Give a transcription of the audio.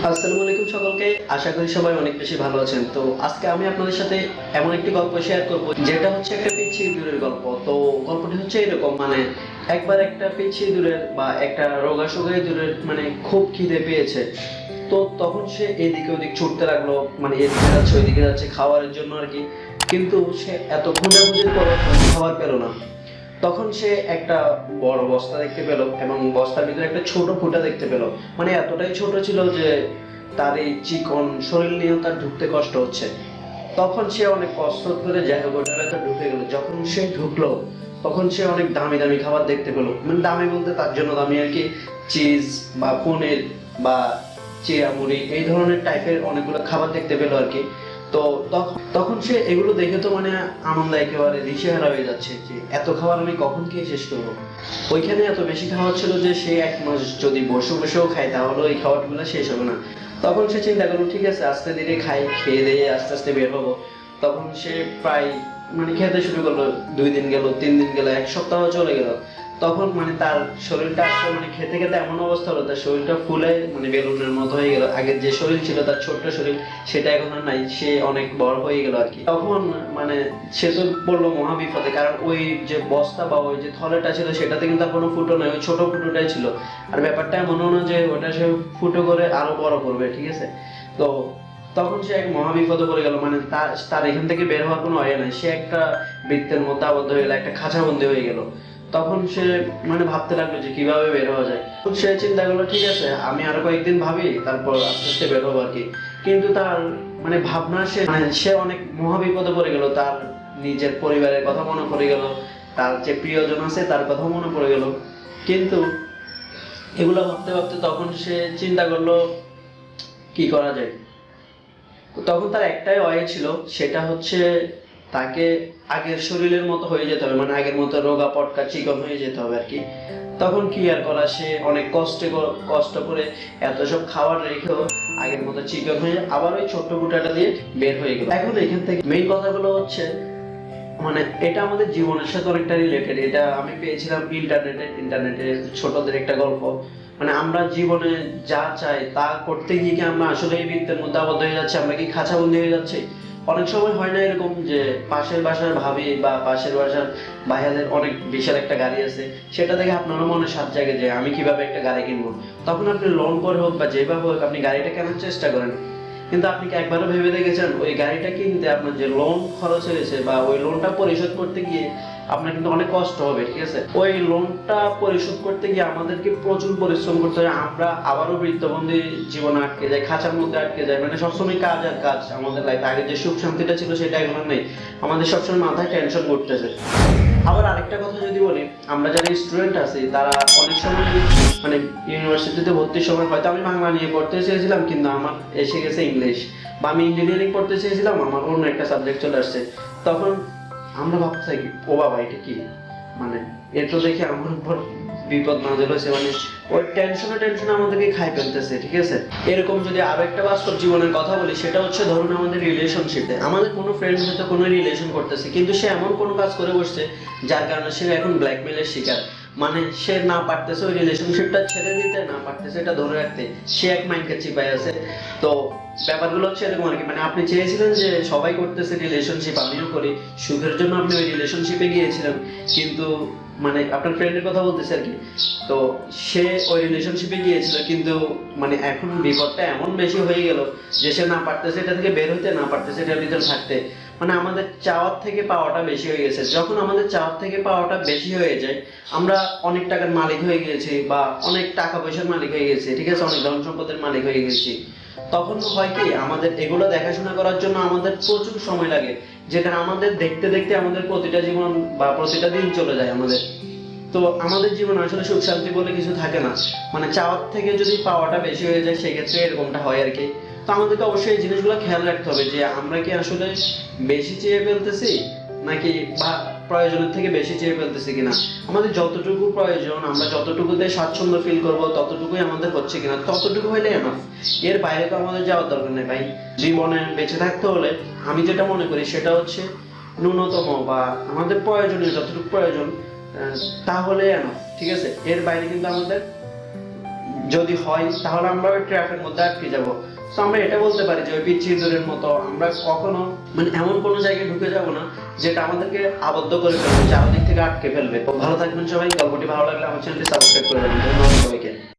আসসালামু আলাইকুম সকলকে। আশা করি সবাই অনেক বেশি ভালো আছেন। তো আজকে আমি আপনাদের সাথে এমন একটি গল্প শেয়ার করব, যেটা হচ্ছে একটা পিচ্ছি ইঁদুরের গল্প। তো গল্পটি হচ্ছে এরকম, একবার একটা পিচ্ছি ইঁদুরের বা একটা রোগাসোগা ইঁদুরের খুব খিদে পেয়েছে। তো তখন সে এদিকে ওদিক ছুটতে লাগলো, এদিকে যাচ্ছে ওইদিকে যাচ্ছে খাবারের জন্য আর কি। কিন্তু সে এত খোঁজাখুঁজির পরও খাবার পেল না। তখন সে একটা বড় বস্তা দেখতে পেল এবং বস্তার ভিতরে একটা ছোট ফুটা দেখতে পেল। এতটাই ছোট ছিল যে তার এই চিকন শরীর নিয়েও তার ঢুকতে কষ্ট হচ্ছে। তখন সে অনেক কষ্ট করে যাই হোক ওটার ভেতর ঢুকে গেল। যখন সে ঢুকলো তখন সে অনেক দামি দামি খাবার দেখতে পেলো, দামি বলতে তার জন্য দামি আর কি। চিজ বা পনির বা চিড়া মুড়ি এই ধরনের টাইপের অনেকগুলো খাবার দেখতে পেলো আর কি। তো তখন সে এগুলো দেখে তো আনন্দ একেবারে দিশেহারা হয়ে যাচ্ছে যে এত খাবার আমি কখন খেয়ে শেষ করবো। ওইখানে এত বেশি খাবার ছিল যে সে এক মাস যদি বসে বসেও খায় তাহলে ওই খাবারগুলো শেষ হবে না। তখন সে চিন্তা করলো, ঠিক আছে আস্তে ধীরে খাই, খেয়ে দিয়ে আস্তে আস্তে বের হবো। তখন সে প্রায় খেতে শুরু করলো। 2 দিন গেল, 3 দিন গেল, এক সপ্তাহ চলে গেল। তখন তার শরীরটা আসলে খেতে খেতে এমন অবস্থা হলো, তার শরীরটা ফুলে বেলুনের মতো হয়ে গেল। আগের যে শরীর ছিল, তার ছোট্ট শরীর, সেটা এখন আর নাই, সে অনেক বড় হয়ে গেল আর কি। তখন সে তো পড়লো মহা বিপদে, কারণ ওই যে বস্তা বা ওই যে থলেটা ছিল সেটাতে কিন্তু আর কোনো ফুটো নয়, ওই ছোট ফুটোটাই ছিল। আর ব্যাপারটা এমন না যে ওটা সে ফুটো করে আরো বড় করবে, ঠিক আছে। তো তখন সে এক মহা বিপদে পড়ে গেল, তার এখান থেকে বের হওয়ার কোনো ওয়ে নাই। সে একটা বৃত্তের মধ্যে আবদ্ধ হয়ে গেল, একটা খাঁচাবন্দি হয়ে গেল। তখন সে ভাবতে লাগলো যে কিভাবে বের হওয়া যায়। সে চিন্তা করলো, ঠিক আছে আমি আরো কয়েকদিন ভাবি, তারপর আস্তে আস্তে বের হবো আর কি। কিন্তু তার ভাবনা সে অনেক মহা বিপদে পড়ে গেল। তার নিজের পরিবারের কথা মনে পড়ে গেল, তার যে প্রিয়জন আছে তার কথা মনে পড়ে গেল। কিন্তু এগুলো ভাবতে ভাবতে তখন সে চিন্তা করলো কি করা যায়। তখন তার একটাই ওয়ে ছিল, সেটা হচ্ছে তাকে আগের শরীরের মতো হয়ে যেতে হবে, আগের মতো রোগা পটকা চিকন হয়ে যেতে হবে আর কি। তখন কি আর করা, সে অনেক কষ্ট করে এত সব খাবার রেখেও আগের মতো চিকন হয়ে আবার ওই ছোট্ট ফুটাটা দিয়ে বের হয়ে গেল। এখন এখান থেকে মেইন কথাগুলো হচ্ছে, এটা আমাদের জীবনের সাথে অনেকটা রিলেটেড। এটা আমি পেয়েছিলাম ইন্টারনেটে ছোটদের একটা গল্প। আমরা জীবনে যা চাই তা করতে গিয়ে কি আমরা আসলে এই বৃত্তের মধ্যে আবদ্ধ হয়ে যাচ্ছি, আমরা কি খাঁচাবন্দি হয়ে যাচ্ছি? অনেক সময় হয় না এরকম যে পাশের বাসার ভাবি বা পাশের বাসার ভাইয়াদের অনেক বিশাল একটা গাড়ি আছে, সেটা দেখে আপনারও মনে সাত জাগে যে আমি কিভাবে একটা গাড়ি কিনবো। তখন আপনি লোন করে হোক বা যেভাবে হোক আপনি গাড়িটা কেনার চেষ্টা করেন। কিন্তু আপনি কি একবারও ভেবে দেখেছেন ওই গাড়িটা কিনতে আপনার যে লোন খরচ হয়েছে বা ওই লোনটা পরিশোধ করতে গিয়ে আপনার কিন্তু অনেক কষ্ট হবে, ঠিক আছে। ওই লোনটা পরিশোধ করতে গিয়ে আমাদেরকে প্রচুর পরিশ্রম করতে হয়। আমরা আবারও বৃত্তবন্দী জীবনে আটকে যাই, খাঁচার মধ্যে আটকে যাই। সবসময় কাজ আর কাজ। আমাদের লাইফে আগে যে সুখ শান্তিটা ছিল সেটা এখন আর নেই। আমাদের সবসময় মাথায় টেনশন করতেছে। আবার আরেকটা কথা যদি বলি, আমরা যারা স্টুডেন্ট আছি তারা অনেক সময় ইউনিভার্সিটিতে ভর্তির সময় হয়তো আমি বাংলা নিয়ে পড়তে চেয়েছিলাম কিন্তু আমার এসে গেছে ইংলিশ, বা আমি ইঞ্জিনিয়ারিং পড়তে চেয়েছিলাম আমার অন্য একটা সাবজেক্ট চলে আসছে। তখন আমরা ভাবতে থাকি, ও বাবা এটা কি, এর তো দেখি আমার উপর বিপদ নাজেল হয়েছে। ওই টেনশনে আমাদেরকে খাই ফেলতেছে, ঠিক আছে। এরকম যদি আরো একটা বাস্তব জীবনের কথা বলি, সেটা হচ্ছে ধরুন আমাদের রিলেশনশিপে আমাদের কোনো ফ্রেন্ড হয়তো কোনো রিলেশন করতেছে, কিন্তু সে এমন কোনো কাজ করে বসছে যার কারণে সে এখন ব্ল্যাকমেলের শিকার। সে না পারতেছে ওই রিলেশনশিপটা ছেড়ে দিতে, না পারতেছে এটা ধরে রাখতে, সে এক মাইন্ডকে চিপায় আছে। তো ব্যাপারগুলো হচ্ছে এরকম আর কি। আপনি চেয়েছিলেন যে সবাই করতেছে রিলেশনশিপ, আমিও করি, সুখের জন্য আপনি ওই রিলেশনশিপে গিয়েছিলেন, কিন্তু আপনার ফ্রেন্ডের কথা বলতেছে আর কি। তো সে ওই রিলেশনশিপে গিয়েছিল, কিন্তু এখন বিপদটা এমন বেশি হয়ে গেল যে সে না পারতেছে এটা থেকে বের হইতে, না পারতেছে এটার ভিতরে থাকতে। আমাদের চাওয়ার থেকে পাওয়াটা বেশি হয়ে গেছে। যখন আমাদের চাওয়ার থেকে পাওয়াটা বেশি হয়ে যায়, আমরা অনেক টাকার মালিক হয়ে গেছি বা অনেক টাকা পয়সার মালিক হয়ে গেছি, ঠিক আছে, অনেক ধন সম্পদের মালিক হয়ে গেছি। তখন হয় কি, আমাদের এগুলো দেখাশোনা করার জন্য আমাদের প্রচুর সময় লাগে, যেটা আমাদের দেখতে দেখতে আমাদের প্রতিটা জীবন বা প্রতিটা দিন চলে যায় আমাদের। তো আমাদের জীবন আসলে সুখ শান্তি বলে কিছু থাকে না। চাওয়ার থেকে যদি পাওয়াটা বেশি হয়ে যায় সেক্ষেত্রে এরকমটা হয় আর কি। তো আমাদেরকে অবশ্যই এই জিনিসগুলো খেয়াল রাখতে হবে যে আমরা কি আসলে বেশি চেয়ে ফেলতেছি নাকি বা প্রয়োজনের থেকে বেশি চেয়ে ফেলতেছি কিনা। আমাদের যতটুকু প্রয়োজন, আমরা যতটুকুতে স্বাচ্ছন্দ্য ফিল করবো ততটুকুই আমাদের হচ্ছে কিনা, ততটুকু হইলে এনাফ। এর বাইরে তো আমাদের যাওয়ার দরকার নেই ভাই। জীবনে বেঁচে থাকতে হলে আমি যেটা মনে করি সেটা হচ্ছে ন্যূনতম বা আমাদের প্রয়োজনীয় যতটুকু প্রয়োজন তাহলে এনাফ, ঠিক আছে। এর বাইরে কিন্তু আমাদের যদি হয় তাহলে আমরা ওই ট্র্যাপের মধ্যে আটকে যাব। তো আমরা এটা বলতে পারি যে ওই পিচ্ছি ইঁদুরের মতো আমরা কখনো মানে এমন কোনো জায়গায় ঢুকে যাব না যেটা আমাদেরকে আবদ্ধ করে ফেলবে, চারদিক থেকে আটকে ফেলবে। তো ভালো থাকবেন সবাই। গল্পটি ভালো লাগলে আমার চ্যানেলটি সাবস্ক্রাইব করে দেবেন। ধন্যবাদ সবাইকে।